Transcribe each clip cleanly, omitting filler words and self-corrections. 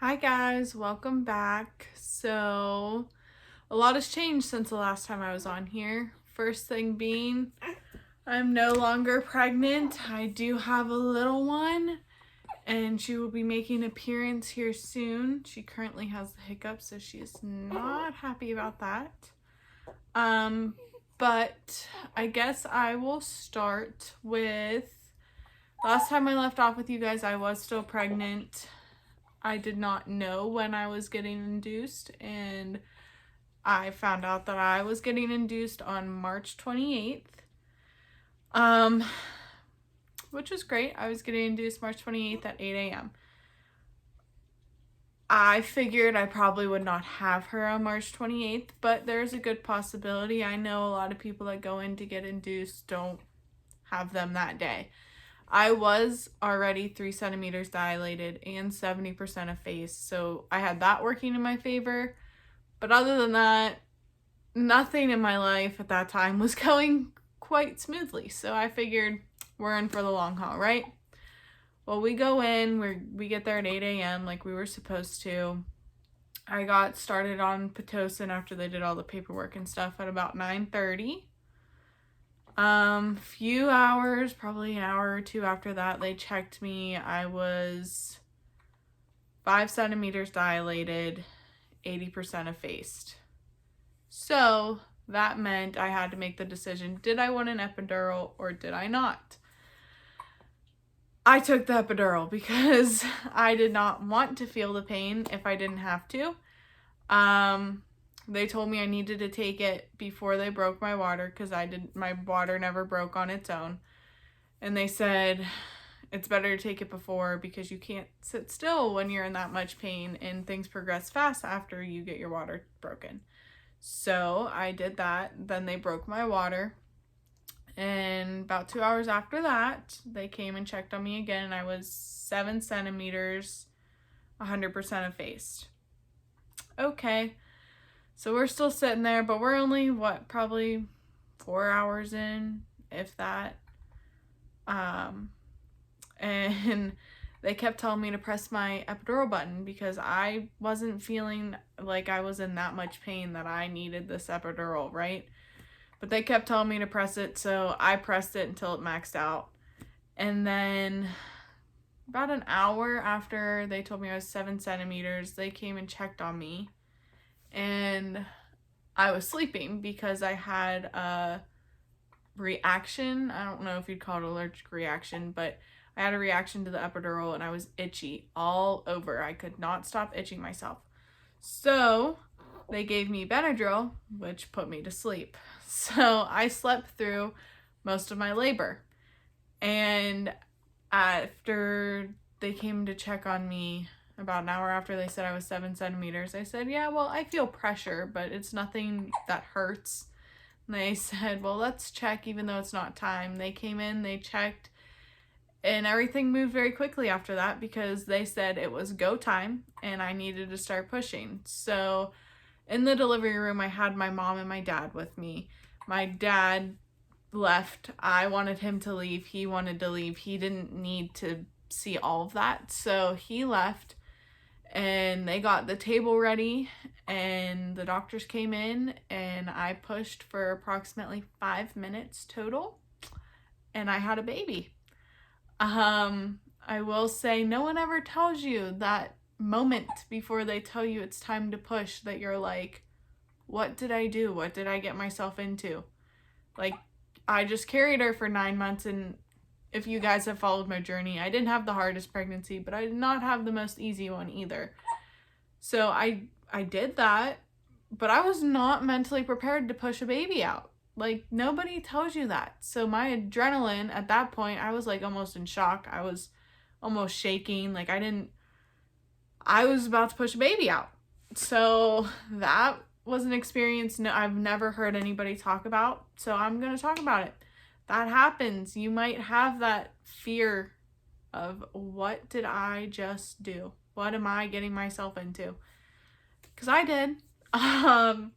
Hi guys, welcome back. So, a lot has changed since the last time I was on here. First thing being, I'm no longer pregnant. I do have a little one, and she will be making an appearance here soon. She currently has the hiccups, so she is not happy about that. But I guess I will start with last time I left off with you guys, I was still pregnant. I did not know when I was getting induced, and I found out that I was getting induced on March 28th, which was great. I was getting induced March 28th at 8 a.m. I figured I probably would not have her on March 28th, but there's a good possibility. I know a lot of people that go in to get induced don't have them that day. I was already 3 centimeters dilated and 70% effaced, so I had that working in my favor. But other than that, nothing in my life at that time was going quite smoothly. So I figured we're in for the long haul, right? Well, we go in, we get there at 8 a.m. like we were supposed to. I got started on Pitocin after they did all the paperwork and stuff at about 9:30. Few hours, probably an hour or two after that, they checked me. I was 5 centimeters dilated, 80% effaced. So that meant I had to make the decision, did I want an epidural or did I not? I took the epidural because I did not want to feel the pain if I didn't have to. They told me I needed to take it before they broke my water because my water never broke on its own. And they said it's better to take it before because you can't sit still when you're in that much pain and things progress fast after you get your water broken. So I did that. Then they broke my water. And about 2 hours after that, they came and checked on me again, and I was 7 centimeters, 100% effaced. Okay. So we're still sitting there, but we're only, probably 4 hours in, if that. And they kept telling me to press my epidural button because I wasn't feeling like I was in that much pain that I needed this epidural, right? But they kept telling me to press it, so I pressed it until it maxed out. And then about an hour after they told me I was 7 centimeters, they came and checked on me. And I was sleeping because I had a reaction. I don't know if you'd call it allergic reaction, but I had a reaction to the epidural and I was itchy all over. I could not stop itching myself. So they gave me Benadryl, which put me to sleep. So I slept through most of my labor. And after they came to check on me, about an hour after they said I was 7 centimeters, I said, yeah, well, I feel pressure, but it's nothing that hurts. And they said, well, let's check even though it's not time. They came in, they checked, and everything moved very quickly after that because they said it was go time and I needed to start pushing. So in the delivery room, I had my mom and my dad with me. My dad left. I wanted him to leave. He wanted to leave. He didn't need to see all of that. So he left. And they got the table ready and the doctors came in and I pushed for approximately 5 minutes total and I had a baby. I will say no one ever tells you that moment before they tell you it's time to push that you're like, what did I do? What did I get myself into? Like, I just carried her for 9 months, and if you guys have followed my journey, I didn't have the hardest pregnancy, but I did not have the most easy one either. So I did that, but I was not mentally prepared to push a baby out. Like, nobody tells you that. So my adrenaline at that point, I was like almost in shock. I was almost shaking. Like I was about to push a baby out. So that was an experience I've never heard anybody talk about. So I'm going to talk about it. That happens. You might have that fear of, what did I just do? What am I getting myself into? Because I did. But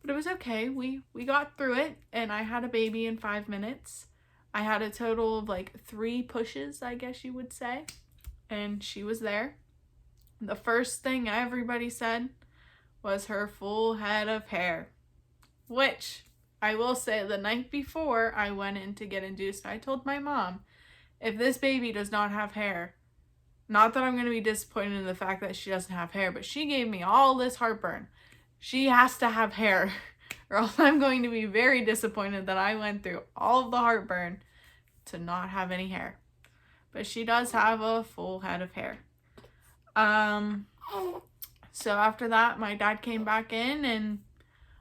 it was okay. We got through it, and I had a baby in 5 minutes. I had a total of like 3 pushes, I guess you would say, and she was there. the first thing everybody said was her full head of hair, which I will say the night before I went in to get induced, I told my mom, if this baby does not have hair, not that I'm going to be disappointed in the fact that she doesn't have hair, but she gave me all this heartburn. She has to have hair, or else I'm going to be very disappointed that I went through all of the heartburn to not have any hair. But she does have a full head of hair. So after that, my dad came back in and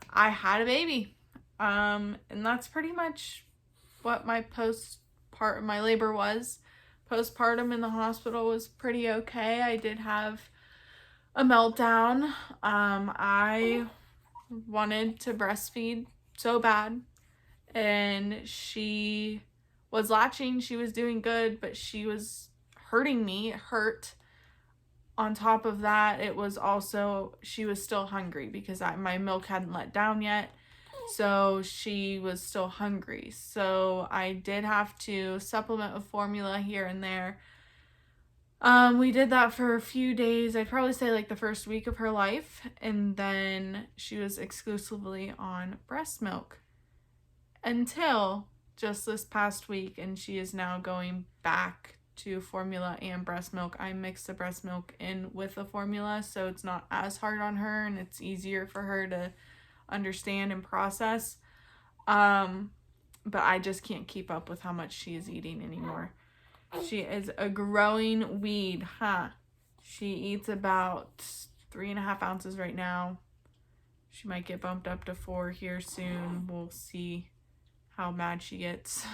I had a baby. And that's pretty much what my labor was. Postpartum in the hospital was pretty okay. I did have a meltdown. I wanted to breastfeed so bad, and she was latching, she was doing good, but she was hurting me. It hurt. On top of that, it was also, she was still hungry because my milk hadn't let down yet. So she was still hungry. So I did have to supplement with formula here and there. We did that for a few days. I'd probably say like the first week of her life. And then she was exclusively on breast milk until just this past week. And she is now going back to formula and breast milk. I mix the breast milk in with the formula, so it's not as hard on her and it's easier for her to understand and process. But I just can't keep up with how much she is eating anymore. She is a growing weed, huh? She eats about 3.5 ounces right now. She might get bumped up to 4 here soon. We'll see how mad she gets.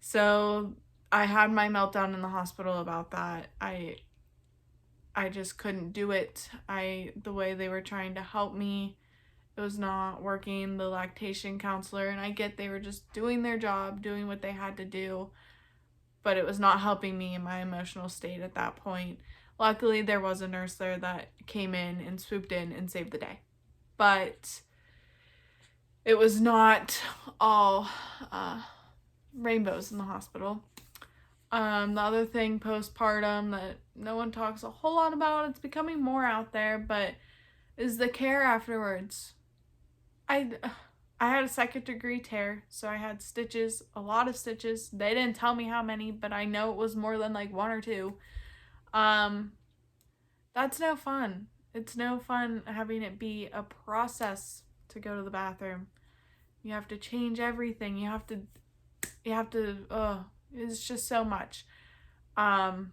So I had my meltdown in the hospital about that. I just couldn't do it. The way they were trying to help me, it was not working. The lactation counselor, and I get they were just doing their job, doing what they had to do, but it was not helping me in my emotional state at that point. Luckily, there was a nurse there that came in and swooped in and saved the day. But it was not all rainbows in the hospital. The other thing postpartum that no one talks a whole lot about, it's becoming more out there, but is the care afterwards. I had a 2nd-degree tear, so I had stitches, a lot of stitches. They didn't tell me how many, but I know it was more than like 1 or 2. That's no fun. It's no fun having it be a process to go to the bathroom. You have to change everything. You have to, it's just so much. I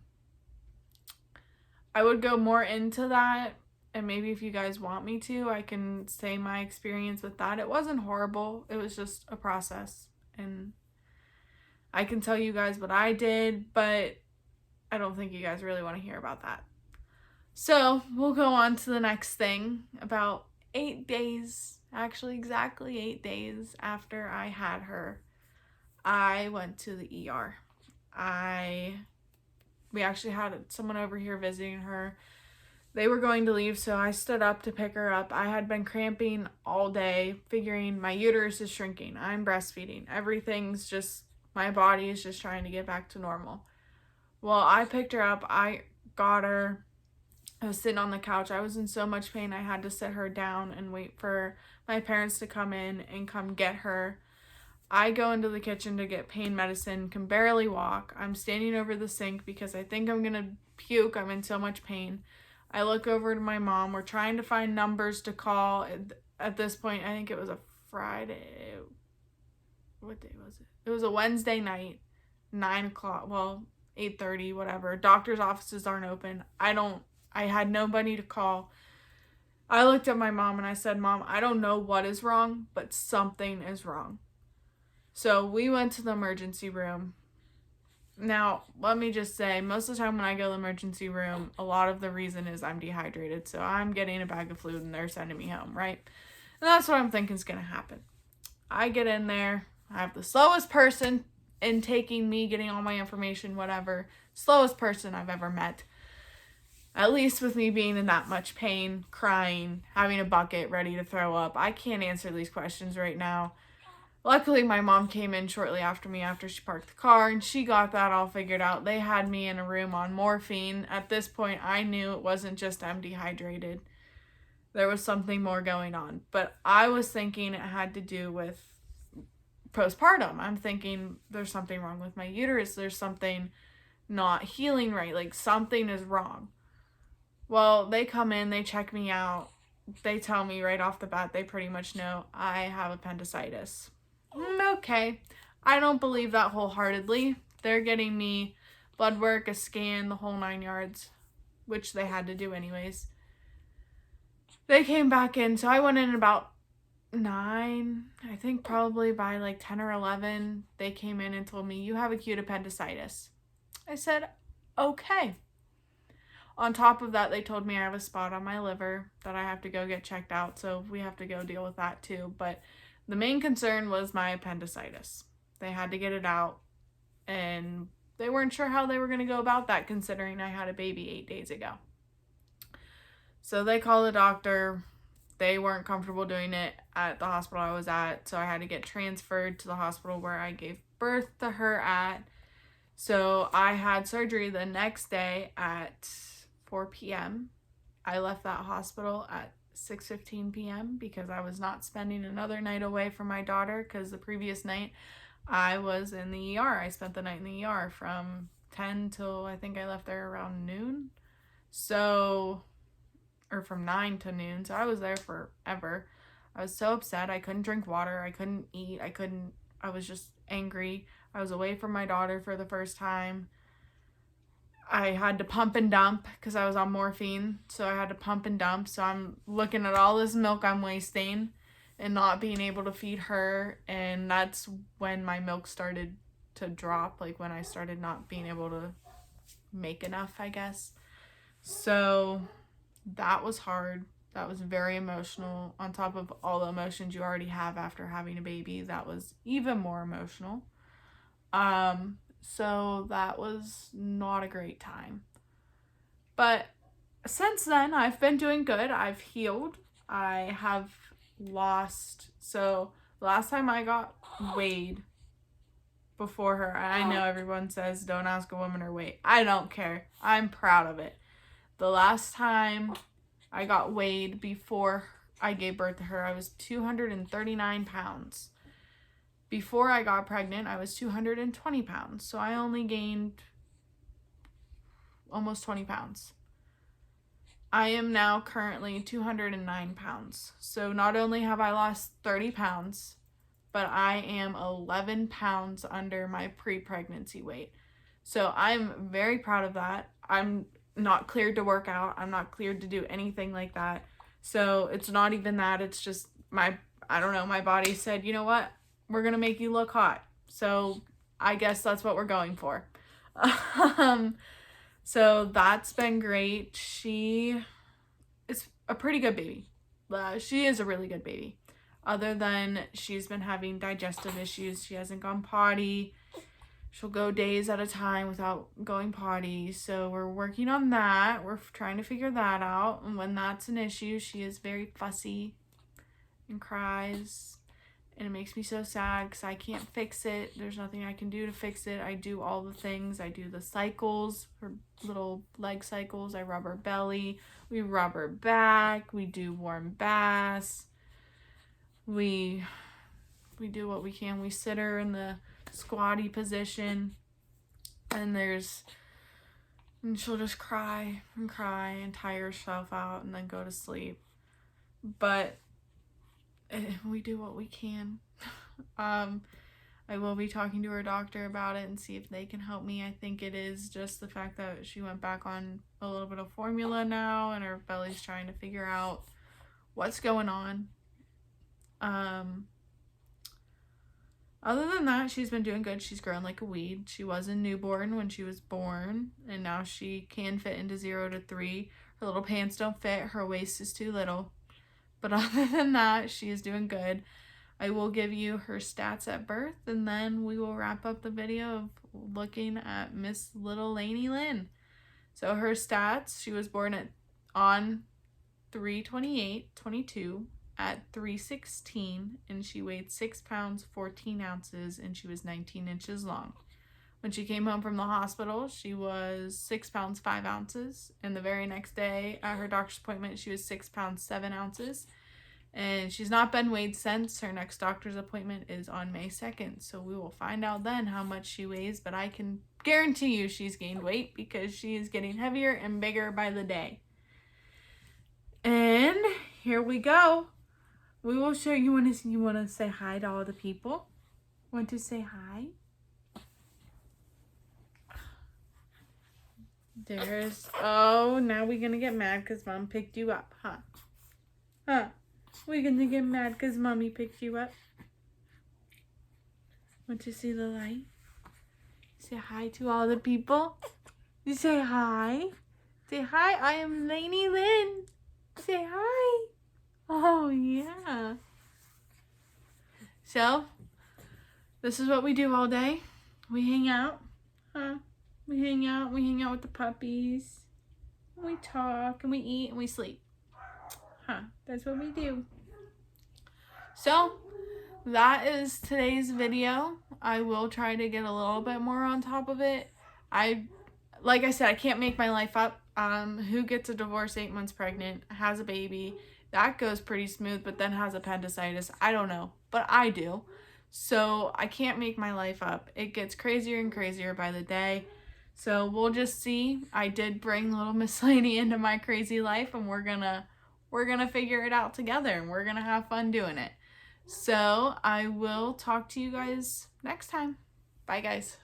would go more into that, and maybe if you guys want me to, I can say my experience with that. It wasn't horrible. It was just a process, and I can tell you guys what I did, but I don't think you guys really want to hear about that. So we'll go on to the next thing. About 8 days, actually exactly 8 days after I had her, I went to the ER. We actually had someone over here visiting her. They were going to leave, so I stood up to pick her up. I had been cramping all day, figuring my uterus is shrinking. I'm breastfeeding. Everything's just, my body is just trying to get back to normal. Well, I picked her up. I got her. I was sitting on the couch. I was in so much pain, I had to sit her down and wait for my parents to come in and come get her. I go into the kitchen to get pain medicine, can barely walk. I'm standing over the sink because I think I'm gonna puke. I'm in so much pain. I look over to my mom. We're trying to find numbers to call. At this point, I think it was a Friday. What day was it? It was a Wednesday night, 9 o'clock, well, 8:30, whatever. Doctor's offices aren't open. I had nobody to call. I looked at my mom and I said, Mom, I don't know what is wrong, but something is wrong. So we went to the emergency room. Now, let me just say, most of the time when I go to the emergency room, a lot of the reason is I'm dehydrated. So I'm getting a bag of fluid and they're sending me home, right? And that's what I'm thinking is going to happen. I get in there. I have the slowest person in taking me, getting all my information, whatever. Slowest person I've ever met. At least with me being in that much pain, crying, having a bucket ready to throw up. I can't answer these questions right now. Luckily, my mom came in shortly after me after she parked the car, and she got that all figured out. They had me in a room on morphine. At this point, I knew it wasn't just I'm dehydrated. There was something more going on. But I was thinking it had to do with postpartum. I'm thinking there's something wrong with my uterus. There's something not healing right. Like, something is wrong. Well, they come in, they check me out. They tell me right off the bat, they pretty much know I have appendicitis. Okay. I don't believe that wholeheartedly. They're getting me blood work, a scan, the whole 9 yards, which they had to do anyways. They came back in, so I went in about 9, I think probably by like 10 or 11, they came in and told me, you have acute appendicitis. I said, okay. On top of that, they told me I have a spot on my liver that I have to go get checked out, so we have to go deal with that too. But the main concern was my appendicitis. They had to get it out, and they weren't sure how they were going to go about that, considering I had a baby 8 days ago. So they called the doctor. They weren't comfortable doing it at the hospital I was at, so I had to get transferred to the hospital where I gave birth to her at. So I had surgery the next day at 4 p.m. I left that hospital at 6:15 p.m. because I was not spending another night away from my daughter, because the previous night I was in the ER. I spent the night in the ER from 10 till I think I left there around noon. So, or from 9 to noon. So I was there forever. I was so upset. I couldn't drink water. I couldn't eat. I was just angry. I was away from my daughter for the first time. I had to pump and dump because I was on morphine. So I had to pump and dump. So I'm looking at all this milk I'm wasting and not being able to feed her. And that's when my milk started to drop. Like when I started not being able to make enough, I guess. So that was hard. That was very emotional. On top of all the emotions you already have after having a baby, that was even more emotional. So that was not a great time. But since then, I've been doing good. I've healed. I have lost. So last time I got weighed before her, I know everyone says don't ask a woman her weight. I don't care. I'm proud of it. The last time I got weighed before I gave birth to her, I was 239 pounds. Before I got pregnant, I was 220 pounds. So I only gained almost 20 pounds. I am now currently 209 pounds. So not only have I lost 30 pounds, but I am 11 pounds under my pre-pregnancy weight. So I'm very proud of that. I'm not cleared to work out. I'm not cleared to do anything like that. So it's not even that. It's just my body said, you know what? We're going to make you look hot. So I guess that's what we're going for. So that's been great. She is a pretty good baby. She is a really good baby. Other than she's been having digestive issues. She hasn't gone potty. She'll go days at a time without going potty. So we're working on that. We're trying to figure that out. And when that's an issue, she is very fussy and cries. And it makes me so sad because I can't fix it. There's nothing I can do to fix it. I do all the things. I do the cycles, her little leg cycles. I rub her belly. We rub her back. We do warm baths. We do what we can. We sit her in the squatty position. And she'll just cry and tire herself out and then go to sleep. But we do what we can. I will be talking to her doctor about it and see if they can help me. I think it is just the fact that she went back on a little bit of formula now and her belly's trying to figure out what's going on. Other than that, she's been doing good. She's grown like a weed. She was a newborn when she was born, and now she can fit into 0 to 3. Her little pants don't fit. Her waist is too little. But other than that, she is doing good. I will give you her stats at birth, and then we will wrap up the video of looking at Miss Little Lainey Lynn. So her stats, she was born on 3/28/22 at 316, and she weighed 6 pounds 14 ounces, and she was 19 inches long. When she came home from the hospital, she was 6 pounds 5 ounces, and the very next day at her doctor's appointment, she was 6 pounds 7 ounces. And she's not been weighed since. Her next doctor's appointment is on May 2nd, so we will find out then how much she weighs, but I can guarantee you she's gained weight because she is getting heavier and bigger by the day. And here we go. We will show you. You want to say hi to all the people? Want to say hi? Oh, now we're going to get mad because Mom picked you up, huh? Huh? We're going to get mad because Mommy picked you up. Want to see the light? Say hi to all the people. You say hi. Say hi, I am Lainey Lynn. Say hi. Oh, yeah. So, this is what we do all day. We hang out, huh? We hang out with the puppies. We talk, and we eat, and we sleep. Huh, that's what we do. So, that is today's video. I will try to get a little bit more on top of it. Like I said, I can't make my life up. Who gets a divorce 8 months pregnant, has a baby, that goes pretty smooth, but then has appendicitis? I don't know, but I do. So I can't make my life up. It gets crazier and crazier by the day. So we'll just see. I did bring little Miss Lady into my crazy life, and we're gonna figure it out together, and we're gonna have fun doing it. So I will talk to you guys next time. Bye, guys.